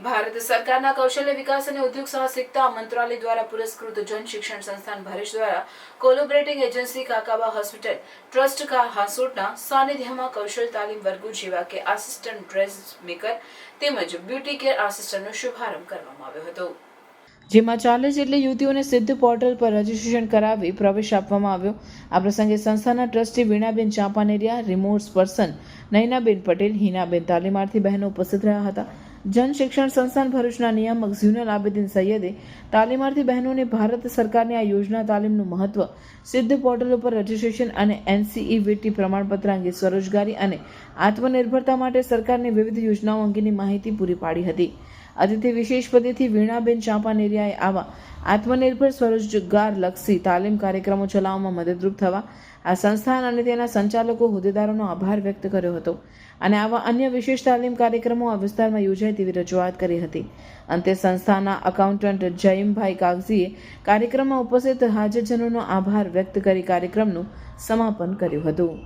ભારત સરકારના કૌશલ્ય વિકાસ અને ઉદ્યોગ સાહસિકતા મંત્રાલય દ્વારા પુરસ્કૃત જન શિક્ષણ સંસ્થાન ભરૂચ દ્વારા કોલોબરેટિંગ એજન્સી કાકાબા હોસ્પિટલ ટ્રસ્ટ હાંસોટના સાનિધ્યમાં કૌશલ તાલીમ વર્ગો જેવા કે આસિસ્ટન્ટ ડ્રેસ મેકર તેમજ બ્યુટી કેર આસિસ્ટન્ટનો શુભારંભ કરવામાં આવ્યો હતો, જેમાં 40 જેટલી યુવતીઓને સિદ્ધ પોર્ટલ પર રજીસ્ટ્રેશન કરાવી પ્રવેશ આપવામાં આવ્યો। આ પ્રસંગે સંસ્થાના trustee Veenaben Champaneria, remote person Nayanaben Patel, Hinaben તાલીમાર્થી બહેનો ઉપસ્થિત રહ્યા હતા। જન શિક્ષણ સંસ્થાન ભરૂચના નિયામક ઝ્યુનલ આબેદીન સૈયદે તાલીમાર્થી બહેનોને ભારત સરકારની આ યોજના તાલીમનું મહત્વ, સિદ્ધ પોર્ટલ ઉપર રજીસ્ટ્રેશન અને NCEVT પ્રમાણપત્ર અંગે સ્વરોજગારી અને આત્મનિર્ભરતા માટે સરકારની વિવિધ યોજનાઓ અંગેની માહિતી પૂરી પાડી હતી। અતિથિ વિશેષ પદેથી વીણાબેન ચાંપાનેરિયાએ આવા આત્મનિર્ભર સ્વરોજગારલક્ષી તાલીમ કાર્યક્રમો ચલાવવામાં મદદરૂપ થવા આ સંસ્થાન અને તેના સંચાલકો, હોદ્દેદારોનો આભાર વ્યક્ત કર્યો હતો અને આવા અન્ય વિશેષ તાલીમ કાર્યક્રમો આ વિસ્તારમાં યોજાય તેવી રજૂઆત કરી હતી। અંતે સંસ્થાના એકાઉન્ટન્ટ જયમભાઈ કાગઝીએ કાર્યક્રમમાં ઉપસ્થિત હાજરજનોનો આભાર વ્યક્ત કરી કાર્યક્રમનું સમાપન કર્યું હતું।